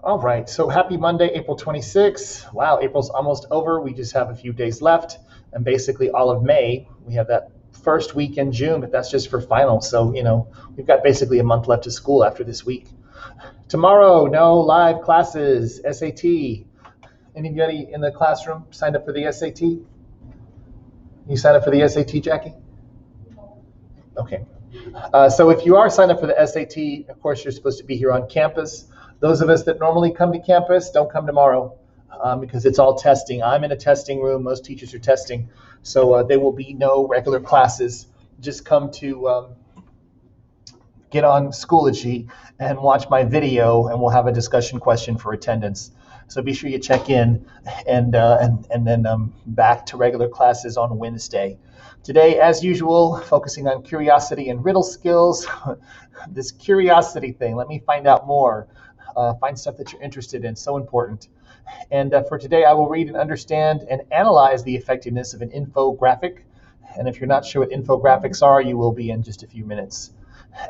All right, so happy Monday, April 26th. Wow, April's almost over. We just have a few days left, and basically all of May. We have that first week in June, but that's just for finals. So, we've got basically a month left of school after this week. Tomorrow, no live classes, SAT. Anybody in the classroom signed up for the SAT? You signed up for the SAT, Jackie? Okay. So if you are signed up for the SAT, of course, you're supposed to be here on campus. Those of us that normally come to campus don't come tomorrow because it's all testing. I'm in a testing room. Most teachers are testing. So there will be no regular classes. Just come to get on Schoology and watch my video, and we'll have a discussion question for attendance. So be sure you check in, and then back to regular classes on Wednesday. Today, as usual, focusing on curiosity and riddle skills. This curiosity thing, let me find out more. Find stuff that you're interested in, so important. And for today, I will read and understand and analyze the effectiveness of an infographic. And if you're not sure what infographics are, you will be in just a few minutes.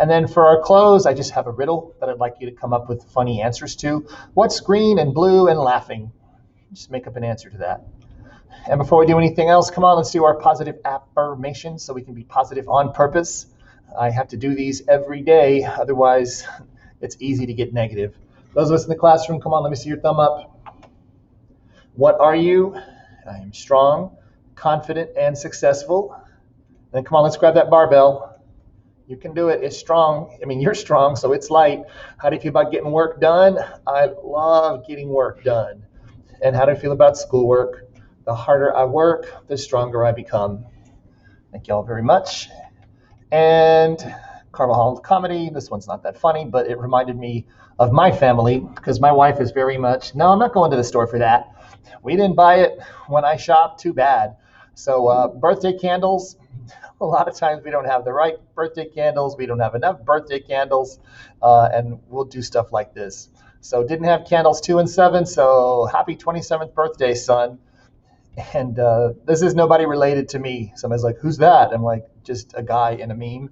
And then for our close, I just have a riddle that I'd like you to come up with funny answers to. What's green and blue and laughing? Just make up an answer to that. And before we do anything else, come on, let's do our positive affirmations so we can be positive on purpose. I have to do these every day, otherwise it's easy to get negative. Those of us in the classroom, come on, let me see your thumb up. What are you? I am strong, confident, and successful. Then come on, let's grab that barbell. You can do it. It's strong. I mean, you're strong, so it's light. How do you feel about getting work done? I love getting work done. And how do I feel about schoolwork? The harder I work, the stronger I become. Thank you all very much. And Carmel Holland comedy. This one's not that funny, but it reminded me of my family because my wife is very much, no, I'm not going to the store for that. We didn't buy it when I shopped, too bad. So birthday candles, a lot of times we don't have the right birthday candles. We don't have enough birthday candles, and we'll do stuff like this. So didn't have candles 2 and 7, so happy 27th birthday, son. And this is nobody related to me. Somebody's like, who's that? I'm like, just a guy in a meme.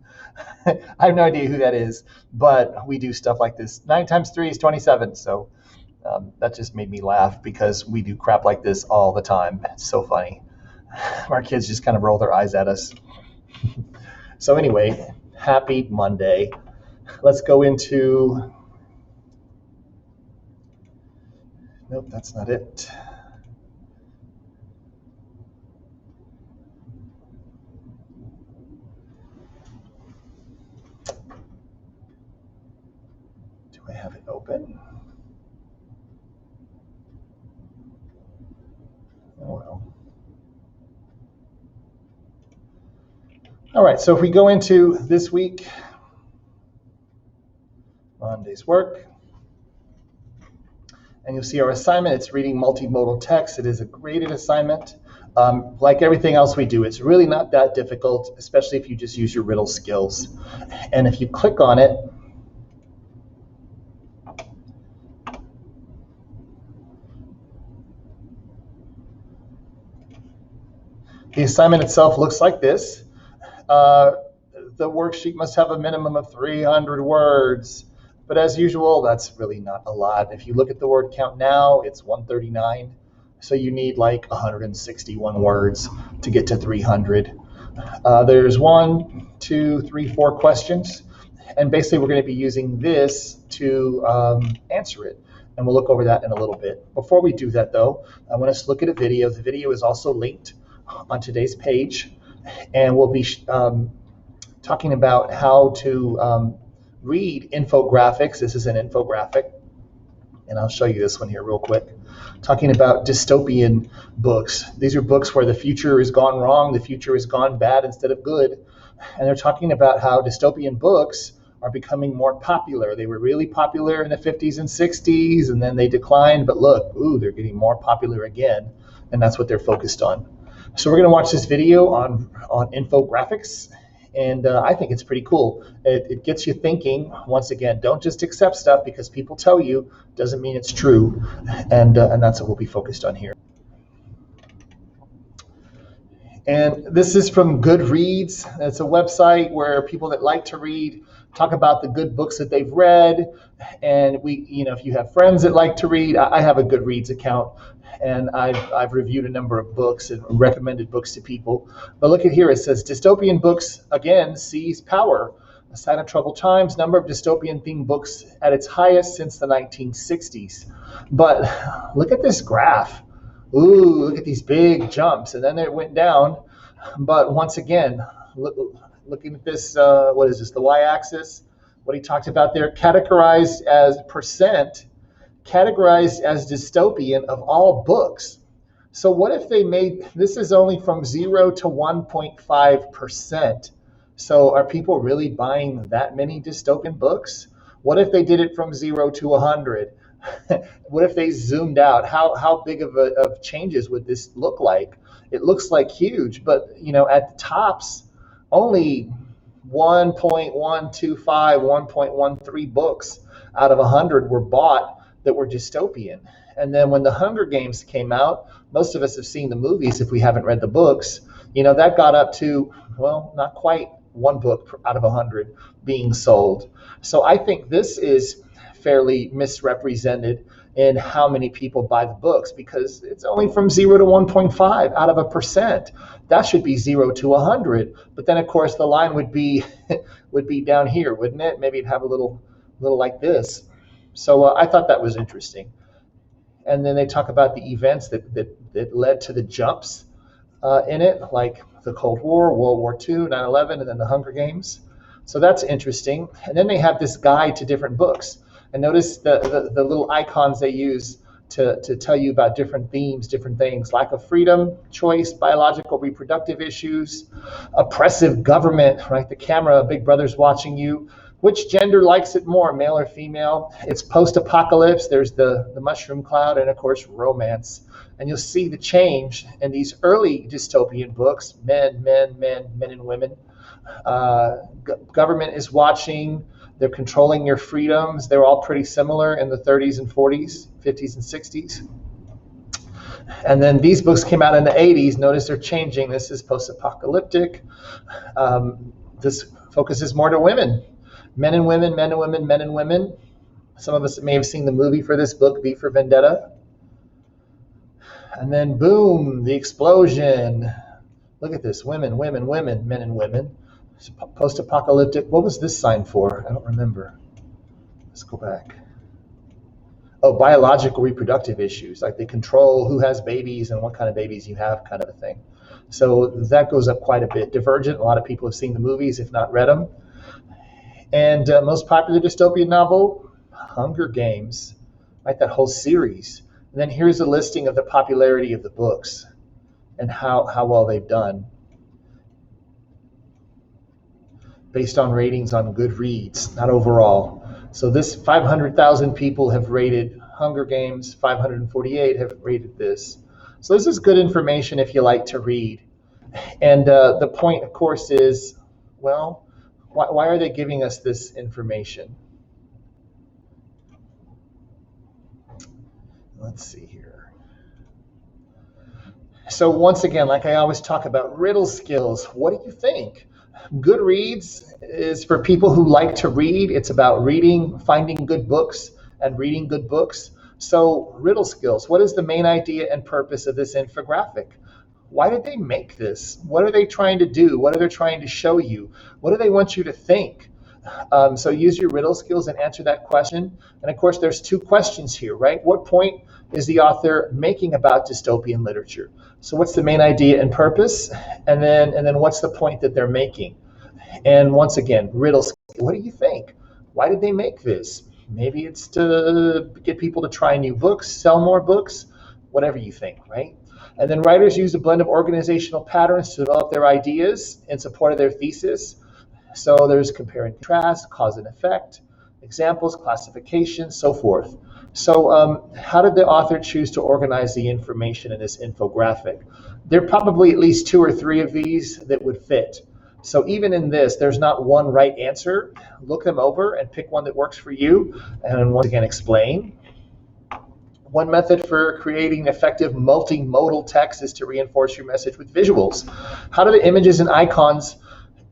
I have no idea who that is, but we do stuff like this. 9 times 3 is 27, so that just made me laugh because we do crap like this all the time. It's so funny. Our kids just kind of roll their eyes at us. So anyway, happy Monday. Let's go into, nope, that's not it. Do I have it open? Oh well. All right, so if we go into this week, Monday's work, and you'll see our assignment. It's reading multimodal text. It is a graded assignment. Like everything else we do, it's really not that difficult, especially if you just use your riddle skills. And if you click on it, the assignment itself looks like this. The worksheet must have a minimum of 300 words. But as usual, that's really not a lot. If you look at the word count now, it's 139. So you need like 161 words to get to 300. There's 1, 2, 3, 4 questions. And basically, we're going to be using this to answer it. And we'll look over that in a little bit. Before we do that, though, I want us to look at a video. The video is also linked on today's page. And we'll be talking about how to read infographics. This is an infographic, and I'll show you this one here real quick. Talking about dystopian books. These are books where the future has gone wrong, the future has gone bad instead of good. And they're talking about how dystopian books are becoming more popular. They were really popular in the 50s and 60s, and then they declined. But look, they're getting more popular again, and that's what they're focused on. So we're going to watch this video on infographics, and I think it's pretty cool. It gets you thinking. Once again, don't just accept stuff because people tell you, doesn't mean it's true, and that's what we'll be focused on here. And this is from Goodreads. It's a website where people that like to read talk about the good books that they've read. And if you have friends that like to read, I have a Goodreads account, and I've reviewed a number of books and recommended books to people. But look at here, it says dystopian books again seize power. A sign of troubled times, number of dystopian themed books at its highest since the 1960s. But look at this graph. Ooh, look at these big jumps, and then it went down. But once again, looking at this, what is this, the y-axis? What he talked about there, categorized as percent, categorized as dystopian of all books. So what if they made, this is only from 0 to 1.5%. So are people really buying that many dystopian books? What if they did it from 0 to 100? What if they zoomed out? How big of changes would this look like? It looks like huge, but at the tops, only 1.125, 1.13 books out of 100 were bought that were dystopian. And then when the Hunger Games came out, most of us have seen the movies if we haven't read the books. That got up to, well, not quite one book out of 100 being sold. So I think this is fairly misrepresented in how many people buy the books, because it's only from 0 to 1.5 out of a percent. That should be 0 to 100. But then, of course, the line would be down here, wouldn't it? Maybe it'd have a little like this. So I thought that was interesting. And then they talk about the events that led to the jumps in it, like the Cold War, World War II, 9/11, and then the Hunger Games. So that's interesting. And then they have this guide to different books. And notice the little icons they use to tell you about different themes, different things: lack of freedom, choice, biological reproductive issues, oppressive government, right? The camera, Big Brother's watching you. Which gender likes it more, male or female? It's post-apocalypse. There's the mushroom cloud, and of course, romance. And you'll see the change in these early dystopian books: men and women. Government is watching. They're controlling your freedoms. They're all pretty similar in the 30s and 40s, 50s and 60s. And then these books came out in the 80s. Notice they're changing. This is post-apocalyptic. This focuses more to women. Men and women, men and women, men and women. Some of us may have seen the movie for this book, V for Vendetta. And then boom, the explosion. Look at this, women, women, women, men and women. Post-apocalyptic. What was this sign for? I don't remember. Let's go back. Oh, biological reproductive issues. Like they control who has babies and what kind of babies you have, kind of a thing. So that goes up quite a bit. Divergent. A lot of people have seen the movies, if not read them. And most popular dystopian novel, Hunger Games. Right, that whole series. And then here's a listing of the popularity of the books and how well they've done, based on ratings on Goodreads, not overall. So this 500,000 people have rated Hunger Games, 548 have rated this. So this is good information if you like to read. And the point, of course, is, well, why are they giving us this information? Let's see here. So once again, like I always talk about, riddle skills. What do you think? Goodreads is for people who like to read. It's about reading, finding good books, and reading good books. So riddle skills. What is the main idea and purpose of this infographic? Why did they make this? What are they trying to do? What are they trying to show you? What do they want you to think? So use your riddle skills and answer that question. And of course, there's two questions here, right? What point is the author making about dystopian literature? So what's the main idea and purpose? And then what's the point that they're making? And once again, riddle skills. What do you think? Why did they make this? Maybe it's to get people to try new books, sell more books, whatever you think, right? And then writers use a blend of organizational patterns to develop their ideas in support of their thesis. So there's compare and contrast, cause and effect, examples, classification, so forth. So how did the author choose to organize the information in this infographic? There are probably at least 2 or 3 of these that would fit. So even in this, there's not one right answer. Look them over and pick one that works for you. And once again, explain. One method for creating effective multimodal text is to reinforce your message with visuals. How do the images and icons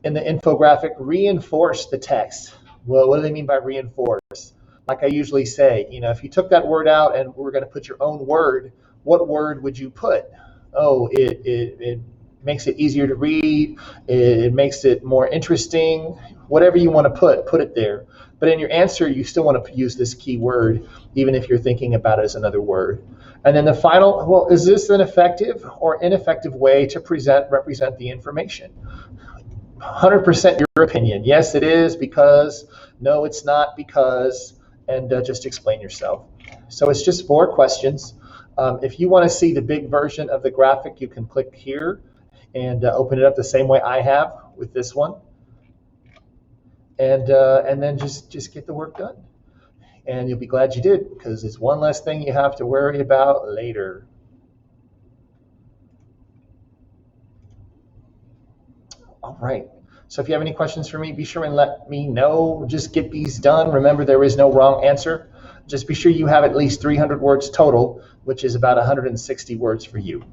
in the infographic reinforce the text? Well, what do they mean by reinforce? Like I usually say, if you took that word out and we're going to put your own word, what word would you put? Oh, it makes it easier to read. It makes it more interesting. Whatever you want to put it there. But in your answer, you still want to use this key word, even if you're thinking about it as another word. And then the final, well, is this an effective or ineffective way to represent the information? 100% your opinion. Yes, it is because. No, it's not because. And just explain yourself. So it's just 4 questions. If you want to see the big version of the graphic, you can click here and open it up the same way I have with this one. And then just get the work done. And you'll be glad you did, because it's one less thing you have to worry about later. All right. So if you have any questions for me, be sure and let me know. Just get these done. Remember, there is no wrong answer. Just be sure you have at least 300 words total, which is about 160 words for you.